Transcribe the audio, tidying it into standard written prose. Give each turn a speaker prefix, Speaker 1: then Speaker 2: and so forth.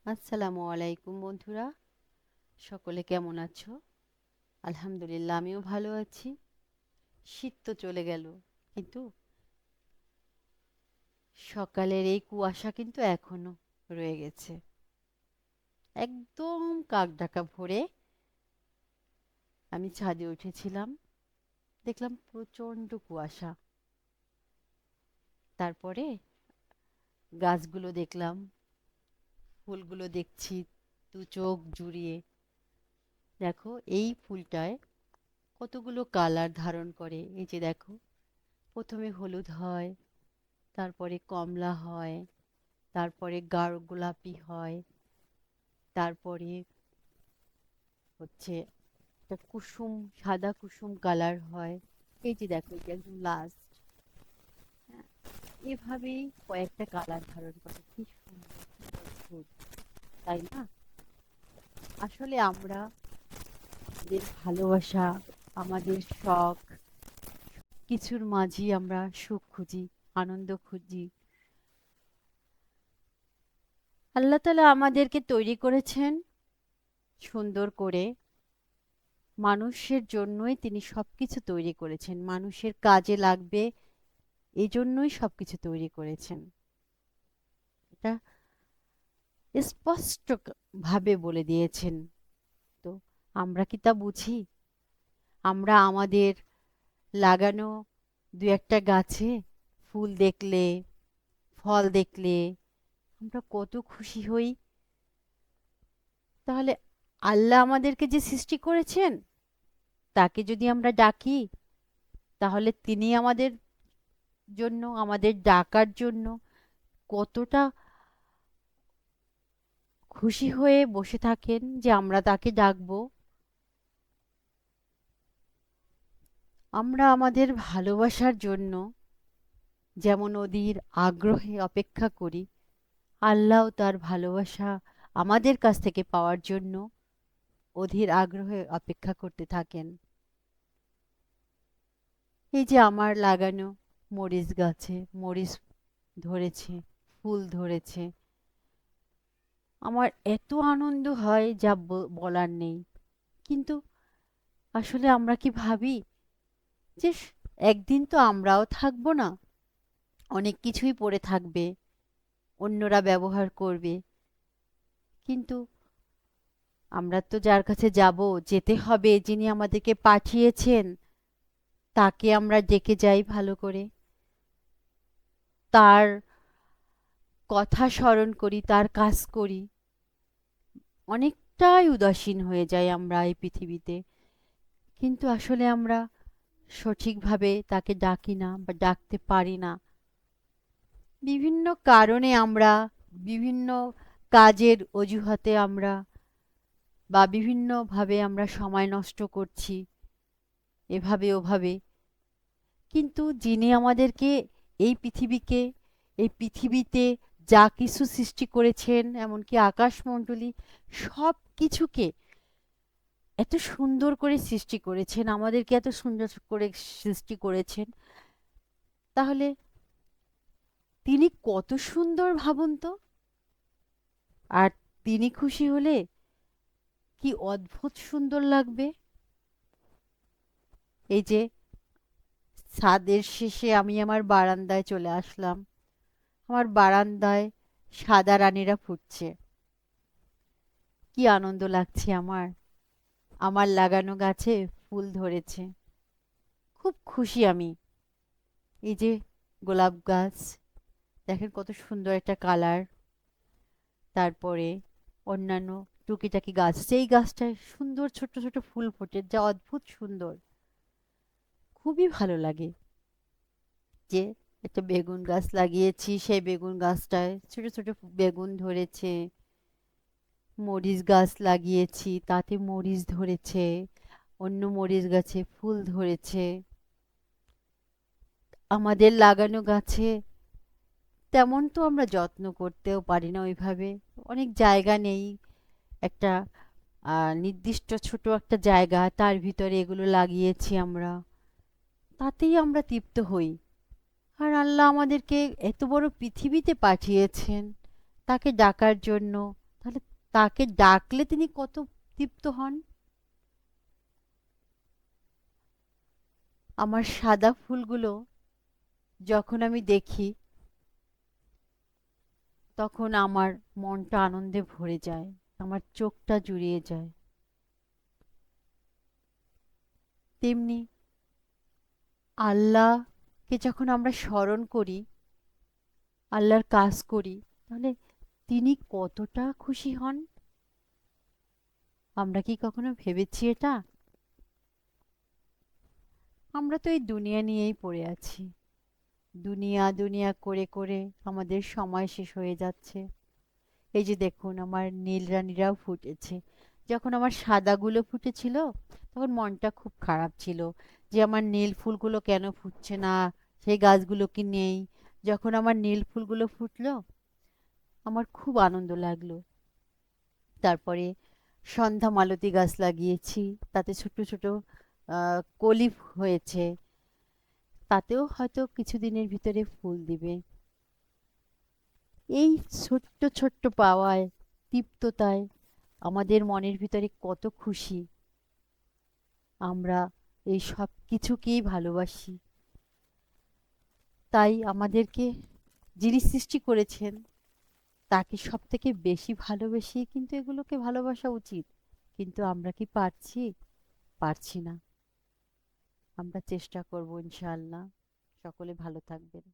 Speaker 1: আসসালামু আলাইকুম বন্ধুরা, সকলে কেমন আছো? আলহামদুলিল্লাহ, আমিও ভালো আছি। শীত তো চলে গেল, কিন্তু সকালের এই কুয়াশা কিন্তু এখনো রয়ে গেছে। একদম কাকডাকা ভোরে আমি ছাদে উঠেছিলাম, দেখলাম প্রচন্ড কুয়াশা। তারপরে গাছগুলো দেখলাম, ফুলগুলো দেখছি দু চোখ জুড়িয়ে। দেখো, এই ফুলটায় কতগুলো কালার ধারণ করে। এই যে দেখো, প্রথমে হলুদ হয়, তারপরে কমলা হয়, তারপরে গাঢ় গোলাপি হয়, তারপরে হচ্ছে একটা কুসুম, সাদা কুসুম কালার হয়। এই যে দেখো, এটা একদম লাস্ট। হ্যাঁ, এভাবেই কয়েকটা কালার ধারণ করে। কি সুন্দর, কি অদ্ভুত, তাই না? আসলে আমরা আমাদের ভালোবাসা, আমাদের শখ, কিছুর মাঝেই আমরা সুখ খুঁজি, আনন্দ খুঁজি। আল্লাহ তাআলা আমাদেরকে তৈরি করেছেন সুন্দর করে। মানুষের জন্যই তিনি সবকিছু তৈরি করেছেন, মানুষের কাজে লাগবে, এই জন্যই সবকিছু তৈরি করেছেন। এটা স্পষ্ট ভাবে বলে দিয়েছেন। তো আমরা কি তা বুঝি? আমরা আমাদের লাগানো দু একটা গাছে ফুল দেখলে, ফল দেখলে আমরা কত খুশি হই। তাহলে আল্লাহ আমাদেরকে যে সৃষ্টি করেছেন, তাকে যদি আমরা ডাকি, তাহলে তিনি আমাদের জন্য, আমাদের ডাকার জন্য কতটা খুশি হয়ে বসে থাকেন যে আমরা তাকে ডাকবো। আমরা আমাদের ভালোবাসার জন্য যেমন অধীর আগ্রহে অপেক্ষা করি, আল্লাহও তার ভালোবাসা আমাদের কাছ থেকে পাওয়ার জন্য অধীর আগ্রহে অপেক্ষা করতে থাকেন। এই যে আমার লাগানো মরিচ গাছে মরিচ ধরেছে, ফুল ধরেছে, আমার এত আনন্দ হয় যা বলার নেই। কিন্তু আসলে আমরা কি ভাবি যে একদিন তো আমরাও থাকবো না, অনেক কিছুই পড়ে থাকবে, অন্যরা ব্যবহার করবে, কিন্তু আমরা তো যার কাছে যাব, যেতে হবে, যিনি আমাদেরকে পাঠিয়েছেন, তাকে আমরা ডেকে যাই ভালো করে, তার কথা স্মরণ করি, তার কাজ করি। অনেকটাই উদাসীন হয়ে যাই আমরা এই পৃথিবীতে, কিন্তু আসলে আমরা সঠিকভাবে তাকে ডাকি না বা ডাকতে পারি না। বিভিন্ন কারণে আমরা, বিভিন্ন কাজের অজুহাতে আমরা বা বিভিন্নভাবে আমরা সময় নষ্ট করছি, এভাবে ওভাবে। কিন্তু যিনি আমাদেরকে, এই পৃথিবীকে, এই পৃথিবীতে যা কিছু সৃষ্টি করেছেন, এমনকি আকাশমণ্ডলী, সব কিছুকে এত সুন্দর করে সৃষ্টি করেছেন, আমাদেরকে এত সুন্দর করে সৃষ্টি করেছেন, তাহলে তিনি কত সুন্দর ভাবুন তো। আর তিনি খুশি হলে কি অদ্ভুত সুন্দর লাগবে। এই যে ছাদের শেষে আমি আমার বারান্দায় চলে আসলাম, আমার বারান্দায় সাদা রানীরা ফুটছে, কি আনন্দ লাগছে আমার। আমার লাগানো গাছে ফুল ধরেছে, খুব খুশি আমি। এই যে গোলাপ গাছ, দেখেন কত সুন্দর একটা কালার। তারপরে অন্যান্য টুকিটাকি গাছ, সেই গাছটায় সুন্দর ছোট ছোট ফুল ফোটে, যা অদ্ভুত সুন্দর, খুবই ভালো লাগে। যে একটা বেগুন গাছ লাগিয়েছি, সেই বেগুন গাছটায় ছোট ছোট বেগুন ধরেছে। মরিচ গাছ লাগিয়েছি, তাতে মরিচ ধরেছে, অন্য মরিচ গাছে ফুল ধরেছে। আমাদের লাগানো গাছে তেমন তো আমরা যত্ন করতেও পারি না ওইভাবে, অনেক জায়গা নেই, একটা নির্দিষ্ট ছোট একটা জায়গা, তার ভিতরে এগুলো লাগিয়েছি আমরা, তাতেই আমরা তৃপ্ত হই। আর আল্লাহ আমাদেরকে এত বড় পৃথিবীতে পাঠিয়েছেন তাকে ডাকার জন্য, তাহলে তাকে ডাকলে তিনি কত তৃপ্ত হন। আমার সাদা ফুলগুলো যখন আমি দেখি তখন আমার মনটা আনন্দে ভরে যায়, আমার চোখটা জুড়িয়ে যায়। তেমনি আল্লাহকে যখন আমরা স্মরণ করি, আল্লাহর কাজ করি, তাহলে তিনি কতটা খুশি হন। আমরা কি কখনো ভেবেছি এটা? আমরা তো এই দুনিয়া নিয়েই পড়ে আছি, দুনিয়া দুনিয়া করে করে আমাদের সময় শেষ হয়ে যাচ্ছে। এই যে দেখুন, আমার নীল রানীরাও ফুটেছে। যখন আমার সাদাগুলো ফুটেছিল তখন মনটা খুব খারাপ ছিল, যে আমার নীল ফুলগুলো কেন ফুটছে না, সেই গাছগুলো কি নেই। যখন আমার নীল ফুলগুলো ফুটলো আমার খুব আনন্দ লাগলো। তারপরে সন্ধ্যা মালতী গাছ লাগিয়েছি, তাতে ছোট ছোট কলি হয়েছে, তাতেও হয়তো কিছুদিনের ভিতরে ফুল দিবে। এই ছোট্ট ছোট্ট পাওয়ায়, তৃপ্ততায় আমাদের মনের ভিতরে কত খুশি। আমরা এই সব কিছুকেই ভালোবাসি। তাই আমাদেরকে যিনি সৃষ্টি করেছেন তাকে সব থেকে বেশি ভালোবেসে কিন্তু এগুলোকে ভালোবাসা উচিত। কিন্তু আমরা কি পারছি? পারছি না। আমরা চেষ্টা করব ইনশাআল্লাহ। সকলে ভালো থাকবেন।